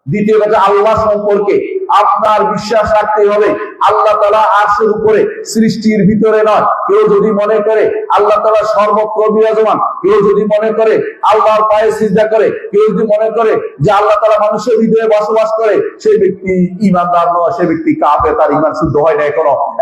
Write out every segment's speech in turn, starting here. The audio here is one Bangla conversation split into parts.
দ্বিতীয় কথা, আল্লাহ সম্পর্কে আপনার বিশ্বাস রাখতে হবে আল্লাহ তাআলা আরশের উপরে, সৃষ্টির ভিতরে নয়। কেউ যদি মনে করে আল্লাহ তাআলা সর্বত্র বিরাজমান, কেউ যদি মনে করে আল্লাহর পায়ে সিজদা করে, কেউ যদি মনে করে যে আল্লাহ তাআলা মানুষের হৃদয়ে বসবাস করে, সেই ব্যক্তি ঈমানদার নয়, সেই ব্যক্তি কাফের, তার ঈমান শুদ্ধ হয় না।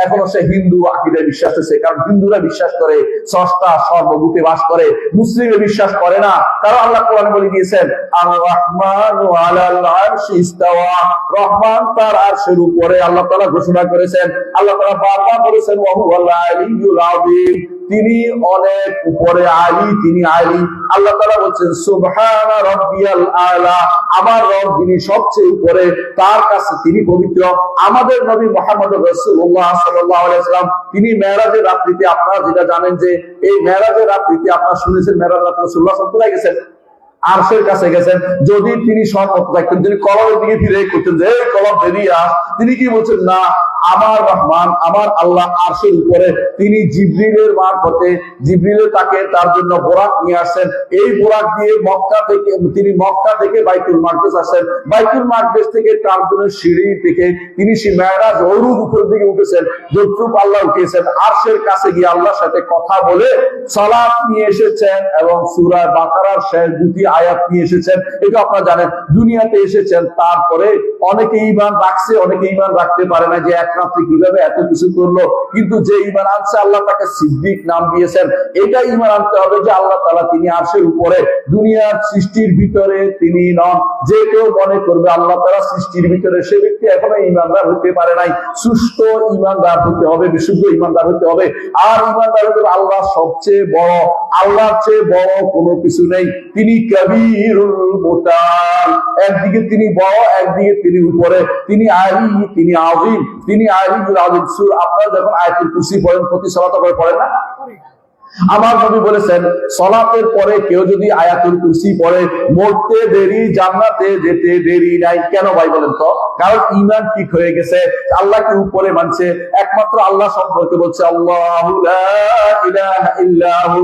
এখনো সে হিন্দু আকীদায় বিশ্বাস আছে। কারণ হিন্দুরা বিশ্বাস করে স্রষ্টা সর্বভূতে বাস করে, মুসলিমে বিশ্বাস করে না। কারণ আল্লাহ কোরআনে বলে দিয়েছেন আর রাহমানু আলাল আরশি ইস্তাওয়া, রহমান তার আরশের উপরে। আল্লাহ তাআলা ঘোষণা করেছেন, আল্লাহ তাআলা বারবার বলেছেন ওয়া হুয়াল আলিয়্যুল আযীম, তিনি অনেক উপরে, আলী, তিনি আলী। আল্লাহ তাআলা বলেন সুবহানা রাব্বিয়াল আলা, আমার রব যিনি সবচেয়ে উপরে, তার কাছে তিনি পবিত্র। আমাদের নবী মুহাম্মদ রাসূলুল্লাহ সাল্লাল্লাহু আলাইহি ওয়াসাল্লাম তিনি মেরাজের রাত্রিতে, আপনারা যেটা জানেন যে এই মেরাজের রাত্রিতে আপনারা শুনেছেন মেরাজ রাতে রাসূলুল্লাহ সাল্লাল্লাহু আলাইহি ওয়াসাল্লাম গেছেন, আরশের কাছে গেছেন। যদি তিনি সর্বত্র থাকতেন, তিনি কলমের দিকে ফিরে করতেন যে এই কলম বেরিয়ে আস, তিনি কি বলছেন না, আমার রহমান, আমার আল্লাহ আরশের উপরে, তিনি জিবরিলের মারফতে, জিবরিল তাকে তার জন্য বোরাক নিয়ে আসেন। এই বোরাক দিয়ে মক্কা থেকে, তিনি মক্কা থেকে বাইতুল মাকদিস আসেন, বাইতুল মাকদিস থেকে তার জন্য সিঁড়ি থেকে তিনি মেরাজ ওরুজ উপরের দিকে উঠেছেন, যতটুকু আল্লাহ উঠিয়েছেন। আরশের কাছে গিয়ে আল্লাহর সাথে কথা বলে সালাত নিয়ে এসেছেন এবং সূরা বাকারার শেষ দুটি আয়াত নিয়ে এসেছেন। এটা আপনারা জানেন। দুনিয়াতে এসেছেন, তারপরে অনেকে ঈমান রাখছে, অনেকে ঈমান রাখতে পারে না যে এক রাত্রে কিভাবে এত কিছু করলো। কিন্তু যে ঈমান আনছে আল্লাহ তাকে সিদ্দিক নাম দিয়েছেন। এটা ঈমান আনতে হবে যে আল্লাহ তাআলা তিনি আরশের উপরে, দুনিয়ার সৃষ্টির ভিতরে তিনি নন। যে কেউ মনে করবে আল্লাহ তাআলা সৃষ্টির ভিতরে, সে ব্যক্তি এখনো ঈমানদার হতে পারে নাই। সুস্থ ঈমানদার হতে হবে, বিশুদ্ধ ঈমানদার হতে হবে। আর ঈমানদার হতে হবে আল্লাহ সবচেয়ে বড়, আল্লাহর চেয়ে বড় কোনো কিছু নেই। তিনি কবীরুল মুতাল, একদিকে তিনি বড়, একদিকে তিনি উপরে, তিনি আলী, তিনি আযীম, তিনি আলিয়ুল আযীম। সূরা, আপনারা যখন আয়াতুল কুরসি পড়েন, প্রতি সালাতে পড়েন না? আমার নবী বলেছেন সালাতের পরে কেউ যদি আয়াতুল কুরসি পড়ে, মরতে দেরি, জান্নাতে যেতে দেরি নাই। কেন ভাই বলেন তো? কারণ ঈমান ঠিক হয়ে গেছে, আল্লাহকে উপরে মানছে, একমাত্র আল্লাহ সম্পর্কে বলছে আল্লাহু লা ইলাহা ইল্লাহু,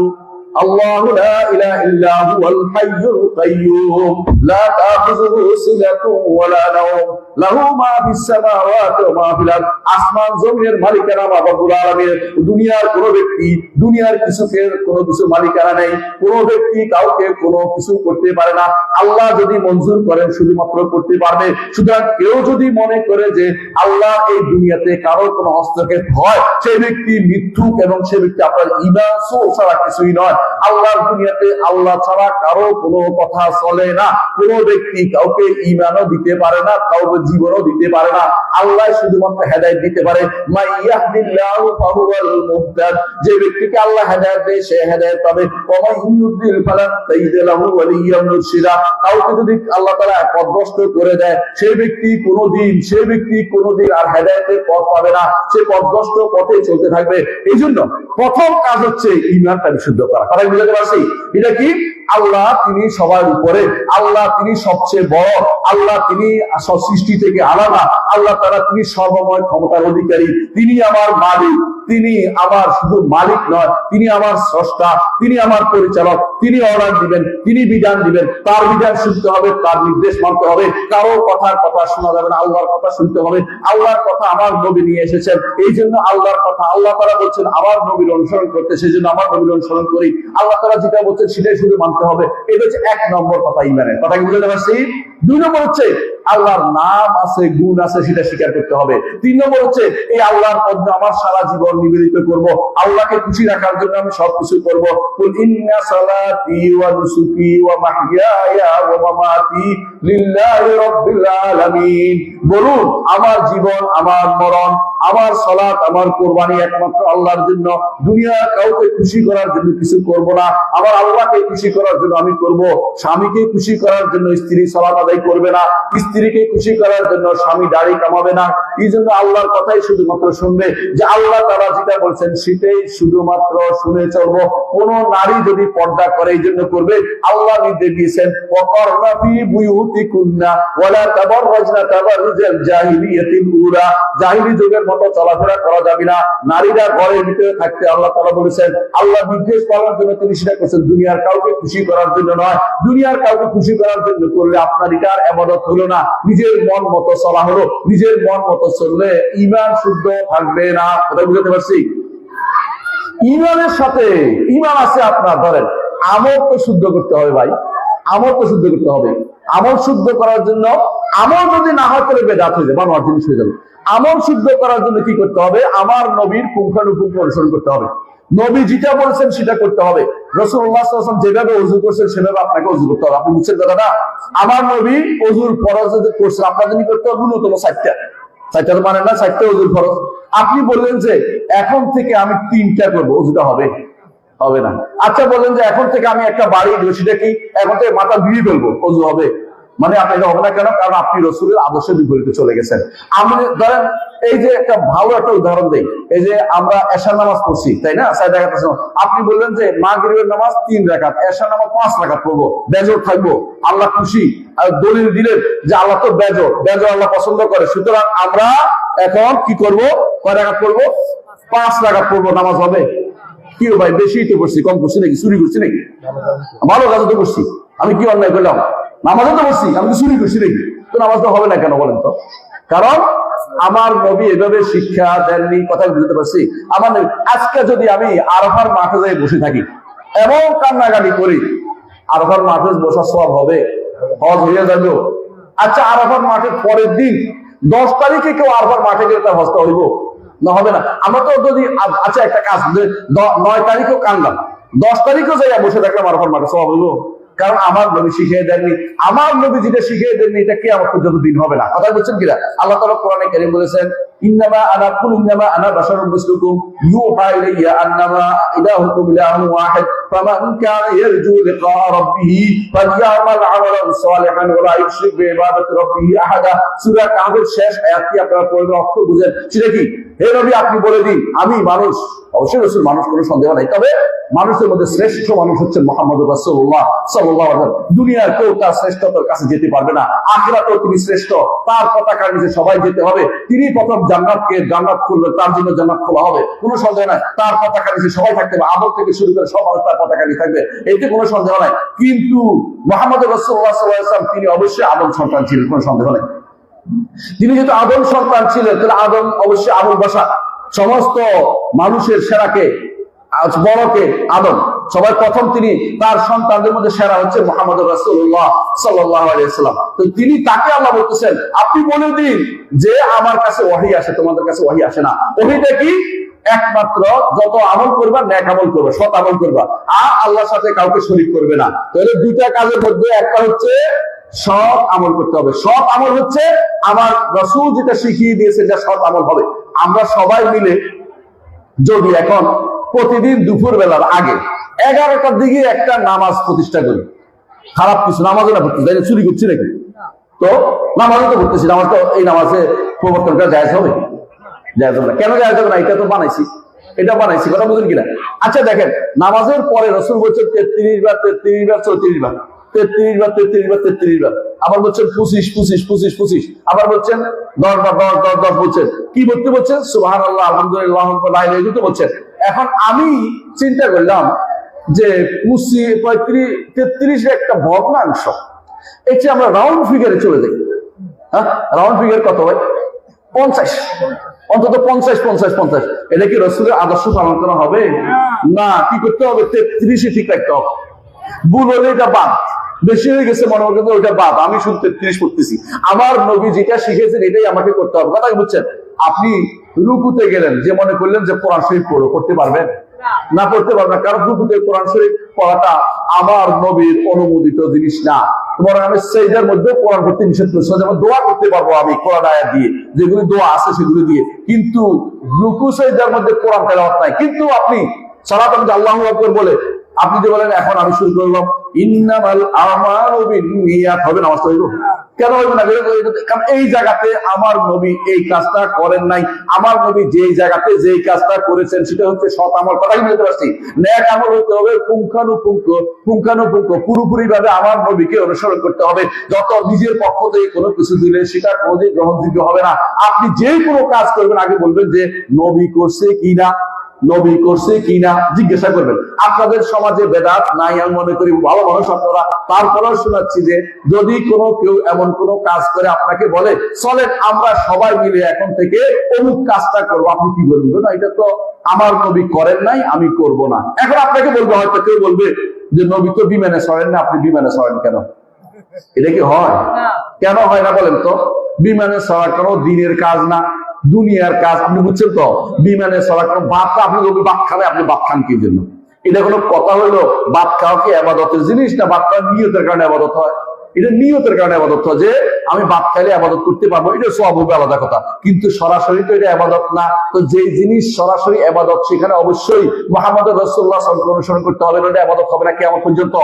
আল্লাহু লা ইলাহা ইল্লা হুয়াল হাইয়ুল কাইয়্যুম লা তাখুযুহু সিনাতুন ওয়া লা নাওম লাহু মা ফিস সামাওয়াতি ওয়া মা ফিল আরদ। আসমান জমিনের মালিকানা রব্বুল আলামিনের। দুনিয়ার কোন ব্যক্তি, দুনিয়ার কিছুর কোনো কিছু মালিকানা নেই। কোন ব্যক্তি কাউকে কোনো কিছু করতে পারে না। আল্লাহ যদি মঞ্জুর করেন শুধুমাত্র করতে পারবে। সুতরাং কেউ যদি মনে করে যে আল্লাহ এই দুনিয়াতে কারো কোনো হস্তক্ষেপ হয়, সেই ব্যক্তি মিথ্যুক এবং সেই ব্যক্তি আপনার ঈমান ছাড়া কিছুই নয়। আল্লাহর দুনিয়াতে আল্লাহ ছাড়া কারো কোনো কথা চলে না। কোন ব্যক্তি কাউকে ঈমানও দিতে পারে না, কাউকে জীবনও দিতে পারে না। আল্লাহ শুধুমাত্র হেদায়েত দিতে পারে। মাই ইয়াহদিল্লাহু ফাহুয়াল মুহতাদ, যে ব্যক্তিকে আল্লাহ হেদায়েত দেয় সে হেদায়েত পাবে। ওয়া মান ইউদ্দিল ফালান তাজিদ লাহু ওয়ালিয়্যান মুরশিদা, কাউকে যদি আল্লাহ তাআলা পথভ্রষ্ট করে দেয়, সেই ব্যক্তি কোনোদিন আর হেদায়েতের পথ পাবে না, সে পথভ্রষ্ট পথে চলতে থাকবে। এইজন্য প্রথম কাজ হচ্ছে ঈমানটা বিশুদ্ধ করা। কথা বুঝতে পারছি? এটা কি? আল্লাহ তিনি সবার উপরে, আল্লাহ তিনি সবচেয়ে বড়, আল্লাহ তিনি সব সৃষ্টি থেকে আলাদা, আল্লাহ তাআলা তিনি সর্বময় ক্ষমতার অধিকারী, তিনি আমার মালিক। তিনি আমার শুধু মালিক নয়, তিনি আমার স্রষ্টা, তিনি আমার পরিচালক। তিনি অর্ডার দিবেন, তিনি বিধান দিবেন, তার বিধান শুনতে হবে, তার নির্দেশ মানতে হবে। কারো কথার কথা শোনা যাবে না, আল্লাহর কথা শুনতে হবে। আল্লাহর কথা আমার নবী নিয়ে এসেছেন, এই জন্য আল্লাহর কথা আল্লাহ তাআলা বলছেন আমার নবীর অনুসরণ করতে, সেই জন্য আমার নবীর অনুসরণ করি। আল্লাহ তাআলা যেটা বলছেন সেটাই শুধু মানতে হবে। এটা হচ্ছে এক নম্বর কথা, ঈমানের কথা। কি বুঝতে পারছি? দুই নম্বর হচ্ছে আল্লাহর নাম আছে, গুণ আছে, সেটা স্বীকার করতে হবে। তিন নম্বর হচ্ছে এই আল্লাহর পথে আমার সারা জীবন নিবেদিত করব, আল্লাহকে খুশি রাখার জন্য আমি সবকিছু করব। কুল ইন্না সালাতি ওয়া নুসুকি ওয়া মাহইয়ায়া ওয়া মামাতি লিল্লাহি রাব্বিল আলামিন। বলুন আমার জীবন, আমার মরণ, আমার সালাত, আমার কুরবানি একমাত্র আল্লাহর জন্য। দুনিয়া কাউকে খুশি করার জন্য কিছু করব না, আমার আল্লাহকে খুশি করার জন্য আমি করব। স্বামীকে খুশি করার জন্য স্ত্রী সালাত আদায় করবে না, স্ত্রীকে খুশি করার জন্য স্বামী দাড়ি কামাবে না। এই জন্য আল্লাহর কথাই শুধুমাত্র শুনবে, যে আল্লাহ তাআলা যেটা বলছেন সেটাই শুধুমাত্র শুনে চলবো। কোন নারী যদি পর্দা করে এই জন্য করবে, আল্লাহ নির্দেশ দিয়েছেন ওয়াকারনা ফি বুয়ুতিকুন্না ওয়ালা তাবাররাজনা তাবাররুজাল জাহিলিয়াতিল উলা, জাহিলি যুগের মতো চলাফেরা করা যাবে না, নারীরা ঘরের ভিতরে থাকতে আল্লাহ তাআলা বলেছেন। আল্লাহ নির্দেশ পালনের জন্য তিনি সেটা করেছেন, দুনিয়ার কাউকে খুশি করার জন্য নয়। দুনিয়ার কাউকে খুশি করার জন্য করলে আপনার এটার ইবাদত হলো না, নিজের মন মতো চলা হলো। নিজের মন মতো চললে ঈমান শুদ্ধ থাকবে না। কথা বুঝতে পারছি? ঈমানের সাথে ঈমান আছে আপনার, ধরেন আমল তো শুদ্ধ করতে হবে ভাই, আমল তো শুদ্ধ করতে হবে। আমল শুদ্ধ করার জন্য, আমল যদি না হয় তাহলে বেদাত হয়ে যাবে, বানোয়াট জিনিস হয়ে যাবে। আমল শুদ্ধ করার জন্য কি করতে হবে? আমার নবীর পুঙ্খানুপুঙ্খ অনুসরণ করতে হবে। নবী যেটা বলছেন সেটা করতে হবে। রাসূলুল্লাহ সাল্লাল্লাহু আলাইহি ওয়াসাল্লাম যেভাবে ওযু করছেন সেভাবে আপনাকে ওযু করতে হবে। আপনি বুঝছেন কথাটা? আমার নবী ওযুর ফরজ যে করছেন, আপনাদের কি করতে হবে? ন্যূনতম 4টা। 4টা তো মানে না, 4টা ওযুর ফরজ। আপনি বললেন যে এখন থেকে আমি 3টা করবো, ওযুটা হবে? হবে না। আচ্ছা বললেন যে এখন থেকে আমি একটা বাড়ি দিব, সেটা কি? এখন থেকে মাথা ধুয়ে ফেলবো, ওযু হবে? মানে আপনি এটা হবে না কেন? কারণ আপনি রাসূলের আদর্শের বিপরীতে চলে গেছেন। আমি ধরেন এই যে একটা ভালো একটা উদাহরণ দেই, এই যে আমরা এশার নামাজ পড়ছি, তাই না? 4 রাকাতের সময় আপনি বললেন যে মাগরিবের নামাজ 3 রাকাত, এশার নামাজ 5 রাকাত পড়বো, বেজর থাকবো, আল্লাহ খুশি। আর দলিল দিলেন যে আল্লাহ তো বেজর, বেজর আল্লাহ পছন্দ করে, সুতরাং আমরা এখন কি করব? কয় রাকাত পড়বো? 5 রাকাত পড়বো, নামাজ হবে? কি ভাই, বেশি তো করছি, কম করছি নাকি? চুরি করছি নাকি? ভালো কাজ তো করছি, আমি কি অন্যায় করলাম? নামাজও তো করছি, আমি তো চুরি করছি নাকি? তো নামাজ তো হবে না কেন বলেন তো? কারণ আমার নবী এভাবে শিক্ষা দেননি। কথা বুঝতে পারছি? আমার নবী, আজকে যদি আমি আরাফার মাঠে যাই বসে থাকি, এমন কান্নাকাটি করি, আরাফার মাঠে বসার সওয়াব হবে? হজ হয়ে যাবে? আচ্ছা আরাফার মাঠের পরের দিন 10 তারিখে কেউ আরাফার মাঠে গেলে তার হজটা হইব না? হবে না। আমরা তো যদি আচ্ছা একটা কাজ, 9 তারিখেও কানলাম, 10 তারিখেও যাই বসে থাকলাম আরাফার মাঠে, সওয়াব হইব? কারণ আমার নবী শিখিয়ে দেননি। আমার নবী যেটা শিখিয়ে দেননি এটা কিয়ামত পর্যন্ত দিন হবে না। কথা বলছেন কিনা? আল্লাহ তাআলা কোরআনে কারীম বলেছেন, ইন্নামা আনা বাশারুম মিসলুকুম ইউহা ইলাইয়া আন্নামা ইলাহুকুম ইলাহুন ওয়াহিদ ফামান কানা ইয়ারজু লিকা রাব্বিহি ফালইয়ামাল আমালান সালিহান ওয়া লা ইউশরিক বিইবাদাতি রাব্বিহি আহাদা। সূরা কাহফের শেষ আয়াতটি আপনারা পড়লে অর্থ বুঝেন। সেটা কি? হে নবী আপনি বলে দিন, আমি মানুষ, অবশ্যই রাসূল মানুষ, কোনো সন্দেহ নাই, তবে মানুষের মধ্যে শ্রেষ্ঠ মানুষ হচ্ছেন মুহাম্মদুর রাসূলুল্লাহ সাল্লাল্লাহু আলাইহি ওয়াসাল্লাম। দুনিয়ার কেউ তার শ্রেষ্ঠতার কাছে যেতে পারবে না, আখিরাতেও তিনি শ্রেষ্ঠ। তার পতাকার নিচে সবাই যেতে হবে। তিনি প্রথম জান্নাত খুলবেন, তার জন্য জান্নাত খোলা হবে, কোনো সন্দেহ নাই। তার পতাকার নিচে সবাই থাকতে হবে, আদম থেকে শুরু করে সব মানুষ তার পতাকা নিয়ে থাকবে, এতে কোনো সন্দেহ নাই। কিন্তু মুহাম্মদুর রাসূলুল্লাহ সাল্লাল্লাহু আলাইহি ওয়াসাল্লাম তিনি অবশ্যই আদম সন্তান ছিলেন, কোনো সন্দেহ নাই। তিনি যেহেতু আদম সন্তান ছিলেন, তাহলে আদম অবশ্যই আবুল বাশার, সমস্ত মানুষের সেরাকে, বড়কে আদম, সবার প্রথম তিনি, তার সন্তানদের মধ্যে সেরা হচ্ছে মুহাম্মদুর রাসূলুল্লাহ সাল্লাল্লাহু আলাইহি ওয়াসাল্লাম। তো তিনি, তাকে আল্লাহ বলতেছেন আপনি বলে দিন যে আমার কাছে ওহী আসে, তোমাদের কাছে ওহী আসে না। ওহীটা কি? একমাত্র যত আমল করবা, নেক আমল করবা, সৎ আমল করবা, আর আল্লাহর সাথে কাউকে শরীক করবে না। তাহলে দুইটা কাজের মধ্যে একটা হচ্ছে সৎ আমল করতে হবে। সৎ আমল হচ্ছে আমার রাসূল যেটা শিখিয়ে দিয়েছে, যা সৎ আমল হবে। আমরা সবাই মিলে যদি এখন প্রতিদিন দুপুর বেলার আগে 11টার দিকে একটা নামাজ প্রতিষ্ঠা করি, খারাপ কিছু, নামাজও না পড়তেছি, তাই চুরি করছি নাকি? তো নামাজও তো পড়তেছি, নামাজ তো, এই নামাজে প্রবর্তনটা জায়েজ হবে? জায়েজ হবে না। কেন জায়েজ হবে না? এটা তো বানাইছি, এটা বানাইছি, কথা বুঝুন কিনা? আচ্ছা দেখেন, নামাজের পরে রাসূল বলছেন 33 বার 33 বার 34 বার, 33 বার 33 বার 33 বার, আবার বলছেন 25 25 25 25, আবার বলছেন 10 বার 10 10 10 বলছেন। কি বলতে বলছেন? সুবহানাল্লাহ, আলহামদুলিল্লাহ, লা ইলাহা ইল্লাল্লাহ বলছেন। এখন আমি চিন্তা করলাম যে 25 35 33 একটা ভগ্নাংশ, এই যে আমরা রাউন্ড ফিগারে চলে যাই। হ্যাঁ, রাউন্ড ফিগার কত ভাই? 50, অন্তত 50 50 50। এটা কি রাসূলের আদর্শ পালন করা হবে? না। কি করতে হবে? 33 ঠিক রাখতে হবে। ভুল হলে এটা বাদ, বেশি হয়ে গেছে মনে হচ্ছে ওইটা বাদ, আমি শুধু 33 পড়তেছি। আমার নবী যেটা শিখেছেন এটাই আমাকে করতে হবে। কথা বুঝছেন? আপনি রুকুতে গেলেন, যে মনে করলেন যে কোরআন শরীফ পড়ো, করতে পারবেন না? করতে পারবেন, কারণ রুকুতে কোরআন শরীফ পড়াটা আমার নবীর অনুমোদিত জিনিস না। তোমার আমি সেজদার মধ্যে কোরআন পড়তে নিষেধ করেছি, যেমন দোয়া করতে পারবো আমি কোরআন আয়াত দিয়ে, যেগুলি দোয়া আছে সেগুলি দিয়ে, কিন্তু রুকু সেজদার মধ্যে কোরআন তেলাওয়াত নাই। কিন্তু আপনি সালাত আল্লাহু আকবার বলে আপনি যে বলেন এখন আমি শুরু করলাম ইন্নামাল আমালু বিন্নিয়াত, হবে না? হইব? কেন হইবে না? কারণ এই জায়গাতে আমার নবী এই কাজটা করেন নাই। আমার নবী যেই জায়গাতে যেই কাজটা করেছেন সেটা হচ্ছে সৎ আমল। কথাই বলতে পারছি, নেক আমল হতে হবে পুঙ্খানুপুঙ্খ, পুরোপুরি ভাবে আমার নবীকে অনুসরণ করতে হবে। যত নিজের পক্ষ থেকে কোনো কিছু দিলে সেটা কোনোদিন গ্রহণযোগ্য হবে না। আপনি যে কোনো কাজ করবেন আগে বলবেন যে নবী করছে কিনা, নবী করছে কিনা জিজ্ঞাসা করবেন। আপনাদের সমাজে বেদাত নাই আমি মনে করি, ভালো মানুষ আপনারা, তারপরেও শোনাচ্ছি যে যদি কোনো কেউ এমন কোনো কাজ করে আপনাকে বলে চলেন আমরা সবাই মিলে এখন থেকে অমুক কাজটা করবো, আপনি কি বলবেন? না, এটা তো আমার নবী করেন নাই, আমি করব না। এখন আপনাকে বলবো, হয়তো কেউ বলবে যে নবী তো বিমানে চড়েন না, আপনি বিমানে চড়েন কেন? এটা কি হয়? কেন হয় না বলেন তো? বিমানে চড়া কোনো দিনের কাজ না, দুনিয়ার কাজ। আপনি বুঝছেন তো? বিমানে চড়া কোনো ভাত, আপনি ভাত খাবে, আপনি ভাত খান কি জন্য? এটা কোনো কথা হইলো? ভাত খাওয়া কি আবাদতের জিনিস না? ভাত খাওয়া নিয়তের কারণে আবাদত হয়। এটা নিয়তের কারণে আবাদত হয়, যে আমি ভাত খাইলে আবাদত করতে পারবো, এটা সব হবে আলাদা কথা, কিন্তু সরাসরি তো এটা আবাদত না। তো যে জিনিস সরাসরি আবাদত, সেখানে অবশ্যই মুহাম্মদ রাসূলুল্লাহ সাল্লাল্লাহু আলাইহি ওয়াসাল্লাম অনুসরণ করতে হবে, এটা আবাদত হবে না কিয়ামত পর্যন্ত।